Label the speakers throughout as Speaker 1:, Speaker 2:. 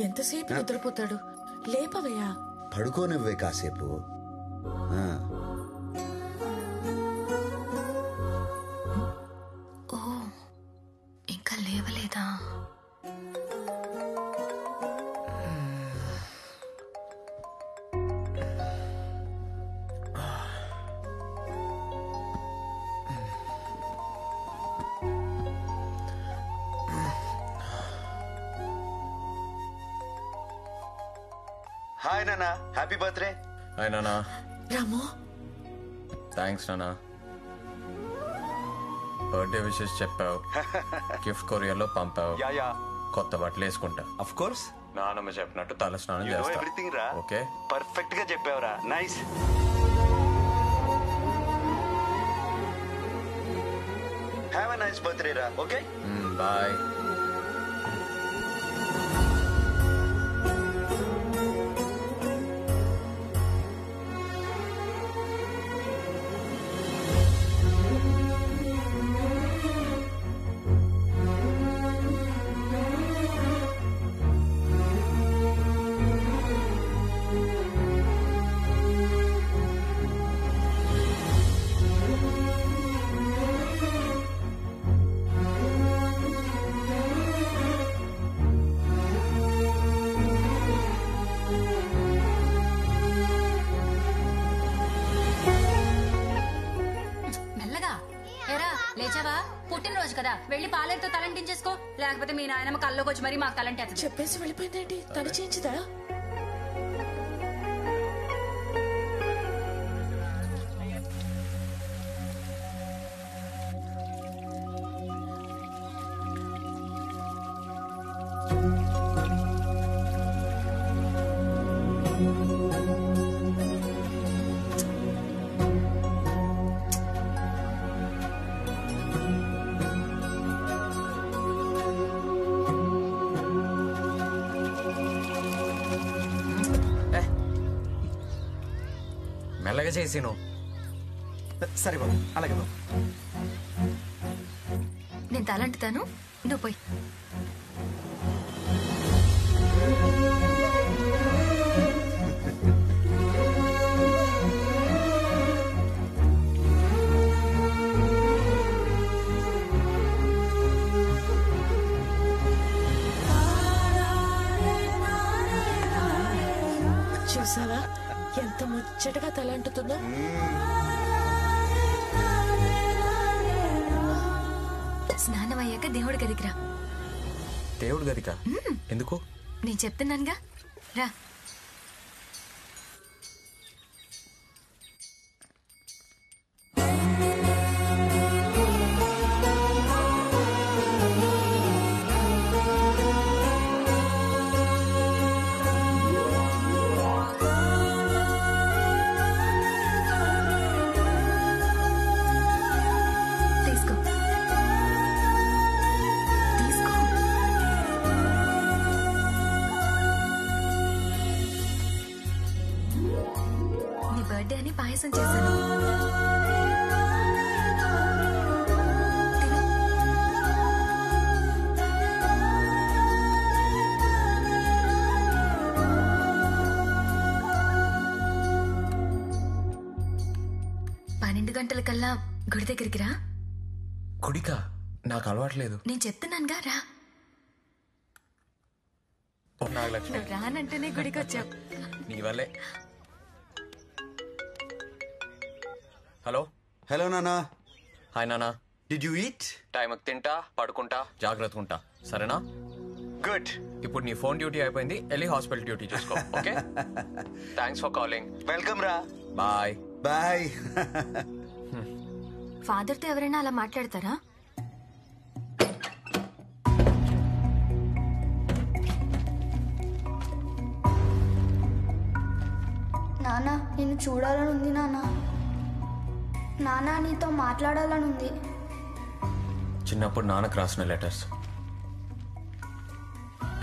Speaker 1: ఎంతసేపు నిద్రపోతాడు? లేపవయ్యా.
Speaker 2: పడుకోనివ్వే కాసేపు.
Speaker 3: ఓ, ఇంకా లేవలేదా?
Speaker 2: హాయ్ నానా, హ్యాపీ బర్త్డే.
Speaker 4: హాయ్ నానా.
Speaker 1: రాము,
Speaker 4: థ్యాంక్స్ నానా. బర్త్డే విషెస్ చెప్పావు, గిఫ్ట్ కొరియర్లో పంపావు, కొత్త బట్టలు వేసుకుంటా.
Speaker 2: Of course.
Speaker 4: నానమ్మ చెప్పినట్టు తల స్నానం
Speaker 2: You know
Speaker 4: చేస్తా.
Speaker 2: everything రా.
Speaker 4: ఓకే,
Speaker 2: పర్ఫెక్ట్ గా చెప్పావురా. Nice. Have a nice birthday రా. Okay,
Speaker 4: bye.
Speaker 3: లేచావా? పుట్టినరోజు కదా, వెళ్ళి పాలేరుతో తలంటించేసుకో. లేకపోతే మీ నాయనమ్మ కల్లోకి వచ్చి మరి మాకు తలంటే
Speaker 1: చెప్పేసి వెళ్ళిపోయిందేంటి? తను చేయించదా?
Speaker 4: మెల్లగా చేసి
Speaker 2: సరే బాబు, అలాగే బాబు.
Speaker 3: నేను తలంటుతాను, నువ్వు పోయి.
Speaker 1: చూసావా ఎంత ముచ్చటగా తలంటుతుందో?
Speaker 3: స్నానం అయ్యాక దేవుడి గదికి రా.
Speaker 4: దేవుడు గదికా? ఎందుకు?
Speaker 3: నేను చెప్తున్నానుగా, రా. బర్త్డే అని పాయసం చేశాను. గంటలకల్లా గుడి దగ్గరికి రా.
Speaker 4: గుడికా? నాకు అలవాట్లేదు.
Speaker 3: నేను చెప్తున్నానుగా, రా.
Speaker 4: నాగలక్ష్మి,
Speaker 3: రానంటేనే గుడికి వచ్చావు.
Speaker 4: నీ వల్లే. హలో.
Speaker 2: హలో నానా.
Speaker 4: హాయ్ నానా.
Speaker 2: Did you eat?
Speaker 4: టైంకి తింటా, పడుకుంటా, జాగ్రత్తగా ఉంటా, సరేనా?
Speaker 2: గుడ్.
Speaker 4: ఇప్పుడు నీ ఫోన్ డ్యూటీ అయిపోయింది, వెళ్ళి హాస్పిటల్ డ్యూటీ చూసుకో. Okay, thanks for calling.
Speaker 2: Welcome రా.
Speaker 4: Bye
Speaker 2: bye.
Speaker 3: ఫాదర్తో ఎవరైనా అలా మాట్లాడతారా?
Speaker 5: నాన్న, నిన్ను చూడాలని ఉంది నాన్న. నాన్న, నీతో మాట్లాడాలని ఉంది.
Speaker 4: చిన్నప్పుడు నాన్నకు రాసిన లెటర్స్,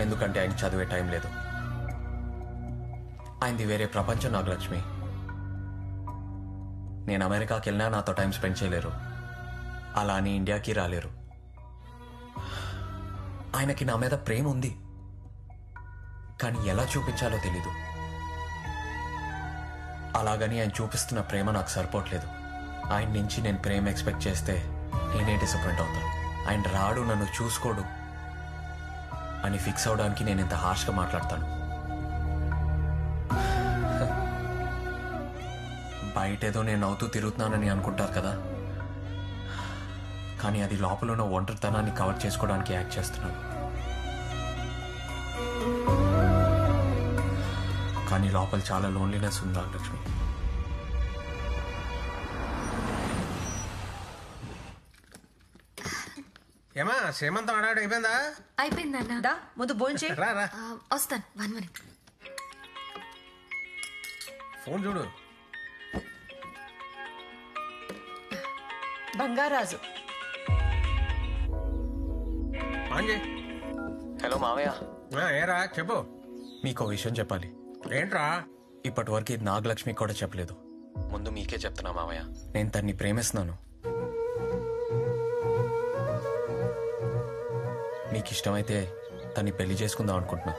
Speaker 4: ఎందుకంటే ఆయన చదివే టైం లేదు. ఆయనది వేరే ప్రపంచం నాగలక్ష్మి. నేను అమెరికాకి వెళ్ళినా నాతో టైం స్పెండ్ చేయలేరు, అలా అని ఇండియాకి రాలేరు. ఆయనకి నా మీద ప్రేమ ఉంది, కానీ ఎలా చూపించాలో తెలీదు. అలాగని ఆయన చూపిస్తున్న ప్రేమ నాకు సరిపోవట్లేదు. ఆయన నుంచి నేను ప్రేమ ఎక్స్పెక్ట్ చేస్తే నేనే డిసప్పాయింట్ అవుతాను. ఆయన రాడు, నన్ను చూసుకోడు అని ఫిక్స్ అవడానికి నేను ఇంత హార్ష్గా మాట్లాడతాను. బయటేదో నేను నవ్వుతూ తిరుగుతున్నానని అనుకుంటారు కదా, కానీ అది లోపల ఉన్న ఒంటరితనాన్ని కవర్ చేసుకోవడానికి యాక్ట్ చేస్తున్నాను. కానీ లోపల చాలా లోన్లీనెస్ ఉంది లక్ష్మి.
Speaker 6: ఏమా శ్రీమంతం ఆడాడు అయిపోయిందా?
Speaker 3: అయిపోయిందన్నా.
Speaker 7: దా ముందు భోంచే.
Speaker 6: రా రా,
Speaker 3: వస్తాను 1 minute.
Speaker 6: ఫోన్ చూడు.
Speaker 7: బంగారాజు.
Speaker 6: ఆన్ చేయి.
Speaker 4: హలో మావయ్య,
Speaker 6: ఏరా చెప్పు.
Speaker 4: మీకు విషయం చెప్పాలి.
Speaker 6: ఏంట్రా?
Speaker 4: ఇప్పటి వరకు ఇది నాగలక్ష్మి కూడా చెప్పలేదు. ముందు మీకే చెప్తున్నా మావయ్య, నేను తన్ని ప్రేమిస్తున్నాను. మీకు ఇష్టమైతే తన్ని పెళ్లి చేసుకుందాం అనుకుంటున్నా.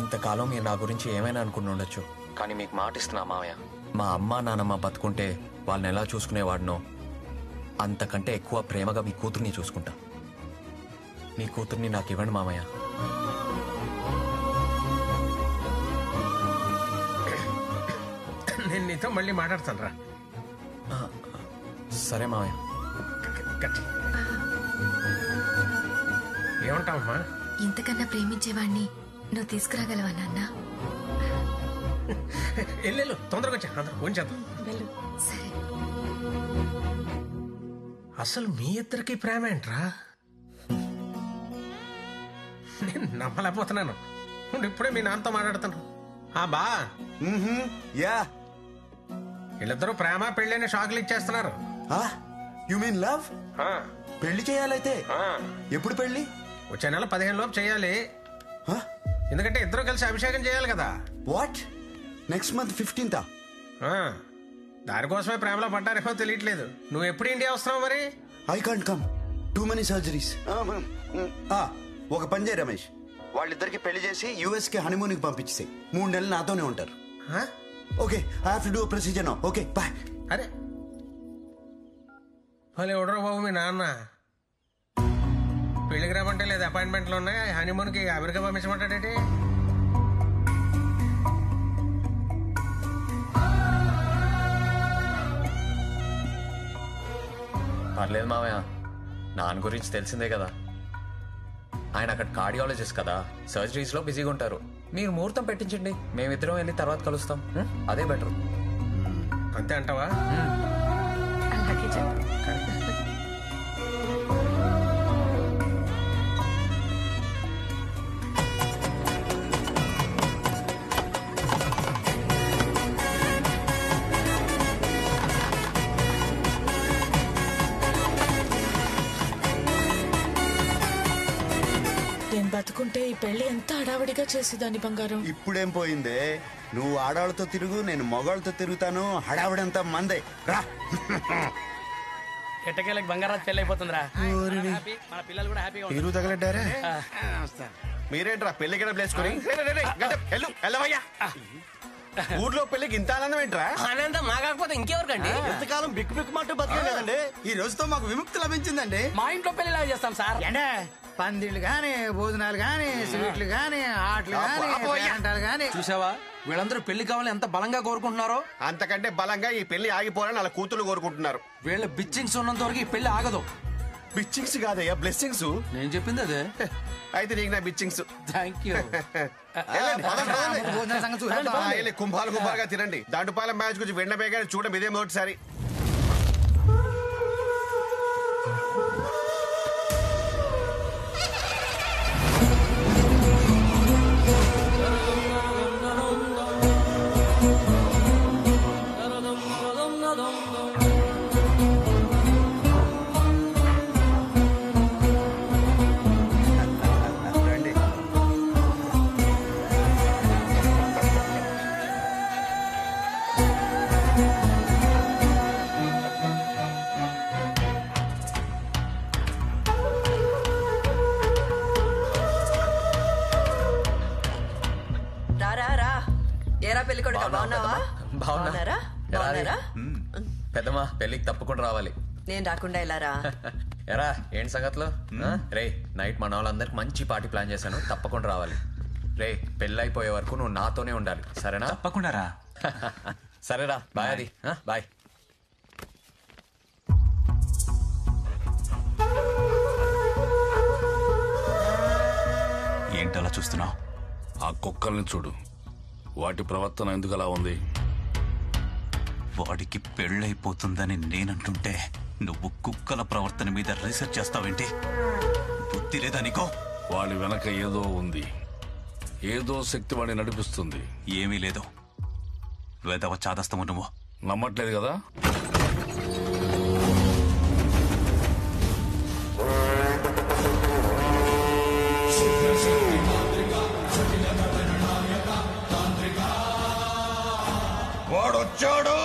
Speaker 4: ఇంతకాలం మీరు నా గురించి ఏమైనా అనుకుని ఉండొచ్చు, కానీ మీకు మాట ఇస్తున్నా మావయ్య, మా అమ్మ నాన్నమ్మ బతుకుంటే వాళ్ళని ఎలా చూసుకునేవాడినో అంతకంటే ఎక్కువ ప్రేమగా మీ కూతుర్ని చూసుకుంటా. మీ కూతుర్ని నాకు ఇవ్వండి మామయ్య.
Speaker 6: నేను నీతో మళ్ళీ మాట్లాడతాను రా.
Speaker 4: సరే మామయ్య.
Speaker 6: ఏమంటావమ్మా?
Speaker 3: ఇంతకన్నా ప్రేమించేవాణ్ణి నువ్వు తీసుకురాగలవా నాన్న?
Speaker 6: వెళ్ళు తొందరగా వచ్చా, అందరూ ఫోన్ చేద్దాం.
Speaker 3: సరే.
Speaker 6: అసలు మీ ఇద్దరికి ప్రేమ ఏంట్రా? నేను నమ్మలేకపోతున్నాను. ఇప్పుడే మీ నాన్నతో మాట్లాడుతాను. బా
Speaker 2: యా,
Speaker 6: వీళ్ళిద్దరూ ప్రేమ పెళ్ళైన షాకులు ఇచ్చేస్తున్నారు.
Speaker 2: You mean love? పెళ్లి చేయాలైతే ఎప్పుడు పెళ్లి?
Speaker 6: వచ్చే నెల 15 లోపు చేయాలి. ఎందుకంటే ఇద్దరు కలిసి అభిషేకం చేయాలి కదా.
Speaker 2: వాట్? Next month 15th?
Speaker 6: దానికోసమే ప్రేమలో పడ్డారేమో తెలియట్లేదు. నువ్వు ఎప్పుడు ఇండియా వస్తున్నావు మరి?
Speaker 2: I can't come, too many surgeries. ఒక పని చేయి రమేష్, వాళ్ళిద్దరికి పెళ్లి చేసి యుఎస్ కి హనీమూన్ కి పంపించేసి 3 నెలలు నాతోనే ఉంటారు. Okay, I have to do procedure now. Okay bye.
Speaker 6: అరే భలే ఎవడరా బాబు మీ నాన్న. పెళ్లికి రమ్మంటే లేదు, అపాయింట్మెంట్లు ఉన్నాయి. హనీమూన్ కి అమెరికా పంపించమంటాడేంటి?
Speaker 4: పర్లేదు మామయ్య, నాన్న గురించి తెలిసిందే కదా. ఆయన అక్కడ కార్డియాలజిస్ట్ కదా, సర్జరీస్ లో బిజీగా ఉంటారు. మీరు ముహూర్తం పెట్టించండి, మేమిద్దరం వెళ్ళి తర్వాత కలుస్తాం. అదే బెటర్.
Speaker 6: అంతే అంటావా?
Speaker 7: అలాగే చెప్పు.
Speaker 1: నేను బతుకుంటే ఈ పెళ్లి ఎంత హడావిడిగా చేసేదాన్ని బంగారం.
Speaker 2: ఇప్పుడేం పోయిందే, నువ్వు ఆడవాళ్ళతో తిరుగు, నేను మగవాళ్ళతో తిరుగుతాను. హడావిడంతా మందే. రా.
Speaker 8: ఎట్టకేళ్ళకి బంగారాజు పెళ్లి అయిపోతుందిరా. మన పిల్లలు కూడా హ్యాపీగా ఉంటారు.
Speaker 6: మీరు తగలడ్డారా? మీరేంట్రా పెళ్లి గడ ప్లేసుకొని ఊర్లో పెళ్లికి ఇంత ఆనందం ఏంట్రా?
Speaker 8: ఆనందం మా కాకపోతే ఇంకెవరికండి?
Speaker 2: ఎంతకాలం బిక్కు బిక్కు మాట బతకలేదండి, ఈ రోజుతో మాకు విముక్తి లభించిందండి.
Speaker 8: మా ఇంట్లో పెళ్లిలా చేస్తాం సార్.
Speaker 9: పందిళ్ళు గాని, భోజనాలు గాని, స్వీట్లు గాని, ఆటలు గాని, పేరంటాలు గాని.
Speaker 8: చూసావా వీళ్ళందరూ పెళ్లి కావాలని ఎంత బలంగా కోరుకుంటున్నారో?
Speaker 6: అంతకంటే బలంగా ఈ పెళ్లి ఆగిపోవాలని వాళ్ళ కూతురు కోరుకుంటున్నారు.
Speaker 8: వీళ్ళ బిచ్చింగ్స్ ఉన్నంత వరకు ఈ పెళ్లి ఆగదు.
Speaker 6: బిచ్చింగ్స్ కాదయ్యా, బ్లెస్సింగ్స్.
Speaker 8: నేను చెప్పింది అదే.
Speaker 6: అయితే నీకు నా బిచ్చింగ్స్.
Speaker 8: Thank you.
Speaker 9: భోజనాల సంగతి చూద్దాం.
Speaker 6: కుంభాలు కుంభాలుగా తినండి. దాంటుపాలెం మ్యాచ్ గురించి వెండబేగా చూడడం ఇదే మొదటిసారి.
Speaker 7: బాగున్నారా?
Speaker 4: పెద్దమ్మా పెళ్ళికి తప్పకుండా రావాలి.
Speaker 7: నేను రాకుండా ఎలా రా?
Speaker 4: ఎరా ఏంటి సంగతులు? రే నైట్ మన వాళ్ళందరికి మంచి పార్టీ ప్లాన్ చేశాను, తప్పకుండా రావాలి. రే పెళ్ళి అయిపోయే వరకు నువ్వు నాతోనే ఉండాలి, సరేనా?
Speaker 10: తప్పకుండా రా.
Speaker 4: సరేరా, బాయ్. అది బాయ్.
Speaker 10: ఏంటలా చూస్తున్నావు?
Speaker 11: ఆ కుక్కల్ని చూడు, వాటి ప్రవర్తన ఎందుకు అలా ఉంది?
Speaker 10: వాడికి పెళ్ళైపోతుందని నేనంటుంటే నువ్వు కుక్కల ప్రవర్తన మీద రీసెర్చ్ చేస్తావేంటి? బుద్ధి లేదా నీకో?
Speaker 11: వాడి వెనక ఏదో ఉంది, ఏదో శక్తి వాడిని నడిపిస్తుంది.
Speaker 10: ఏమీ లేదు, వేదవ చాదస్తము. నువ్వు
Speaker 11: నమ్మట్లేదు కదా?
Speaker 12: వాడొచ్చాడు,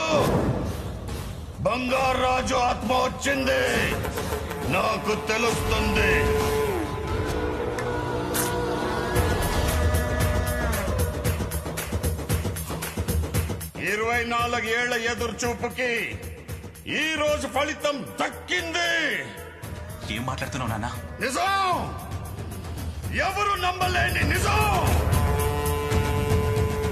Speaker 12: బంగారాజు ఆత్మ వచ్చింది, నాకు తెలుస్తుంది. ఇరవై 24 ఏళ్ల ఎదురు చూపుకి ఈ రోజు ఫలితం దక్కింది.
Speaker 10: ఏం మాట్లాడుతున్నావు నాన్న?
Speaker 12: నిజం, ఎవరు నమ్మలేని నిజం.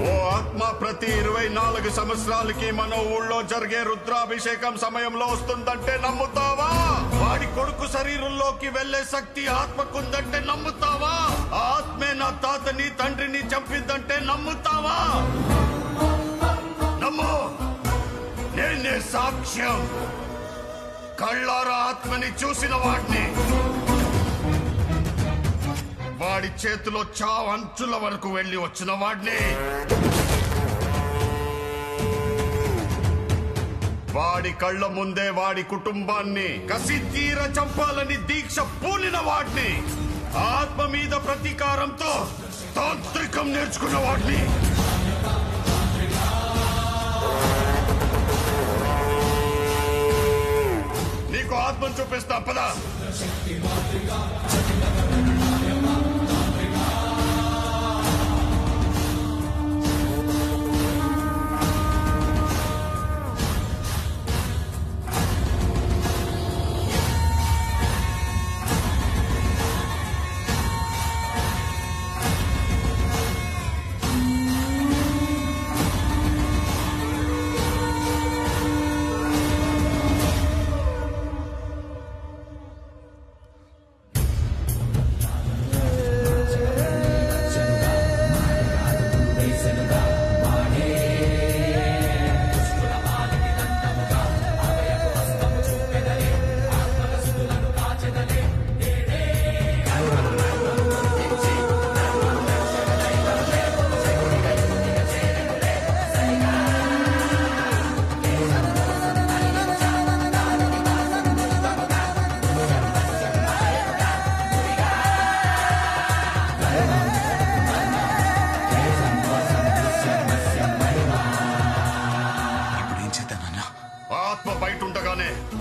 Speaker 12: ఓ ఆత్మ ప్రతి 24 సంవత్సరాలకి మన ఊళ్ళో జరిగే రుద్రాభిషేకం సమయంలో వస్తుందంటే నమ్ముతావా? వాడి కొడుకు శరీరంలోకి వెళ్లే శక్తి ఆత్మకుందంటే నమ్ముతావా? ఆత్మే నా తాతని తండ్రిని చంపిందంటే నమ్ముతావా? నమ్ము, నేనే సాక్ష్యం. కళ్ళారా ఆత్మని చూసిన వాడిని, వాడి చేతిలో చావు అంచుల వరకు వెళ్లి వచ్చిన వాడిని, వాడి కళ్ళ ముందే వాడి కుటుంబాన్ని కసి తీర చంపాలని దీక్ష పూనిన వాడిని, ఆత్మ మీద ప్రతీకారంతో తాంత్రికం నేర్చుకున్న వాడిని. నీకు ఆత్మను చూపిస్తా పదా.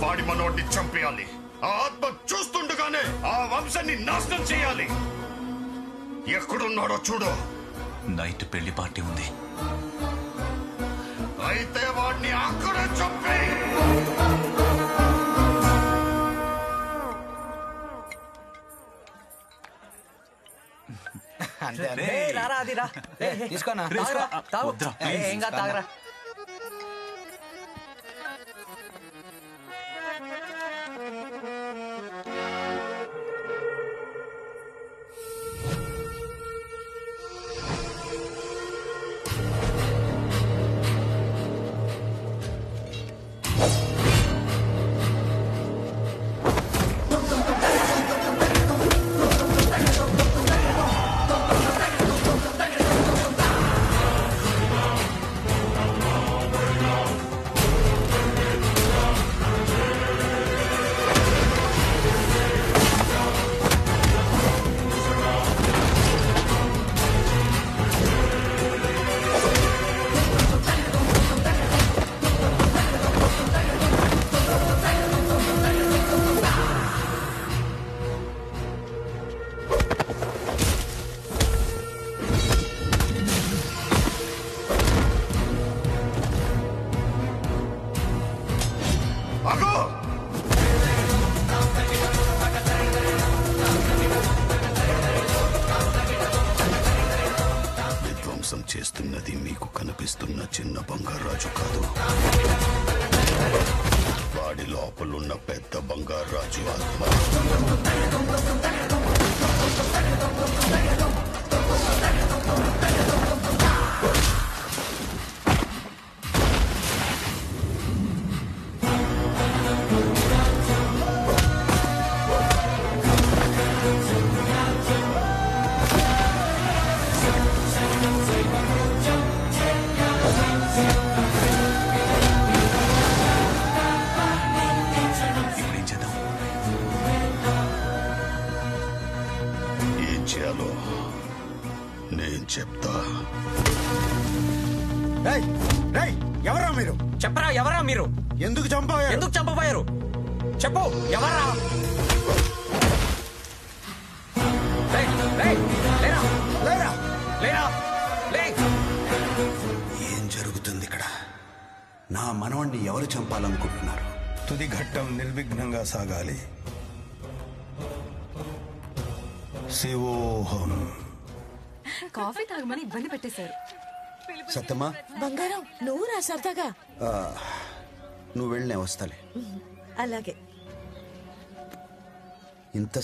Speaker 12: వాడి మనోడిని చంపేయాలి. ఆ ఆత్మ చూస్తుండగానే ఆ వంశాన్ని నాశనం చేయాలి. ఎక్కడున్నాడో చూడు.
Speaker 10: నైట్ పెళ్లి పార్టీ ఉంది.
Speaker 12: అయితే వాడిని అక్కడే చంపి
Speaker 9: తీసుకోనా?
Speaker 4: ఏంగా తాగరా.
Speaker 12: ఆగు! విధ్వంసం చేస్తున్నది మీకు కనిపిస్తున్న చిన్న బంగారాజు కాదు, వాడి లోపలున్న పెద్ద బంగారాజు ఆత్మ. నేను చెప్తా.
Speaker 2: ఎవరా మీరు?
Speaker 4: చెప్పరా, ఎవరా మీరు?
Speaker 2: ఎందుకు చంపారు?
Speaker 4: ఎందుకు చంపబోయారు? చెప్పు, ఎవరా?
Speaker 2: ఏం జరుగుతుంది ఇక్కడ? నా మనవణ్ణి ఎవరు చంపాలనుకుంటున్నారు?
Speaker 13: తుది ఘట్టం నిర్విఘ్నంగా సాగాలి. శివోహం.
Speaker 7: కాఫీ తాగమని ఇబ్బంది పెట్టేశారు.
Speaker 2: సత్యమా,
Speaker 1: బంగారం నువ్వు రా సరదాగా.
Speaker 2: నువ్వు వెళ్ళి నేను వస్తాలే.
Speaker 1: అలాగే.
Speaker 2: ఇంత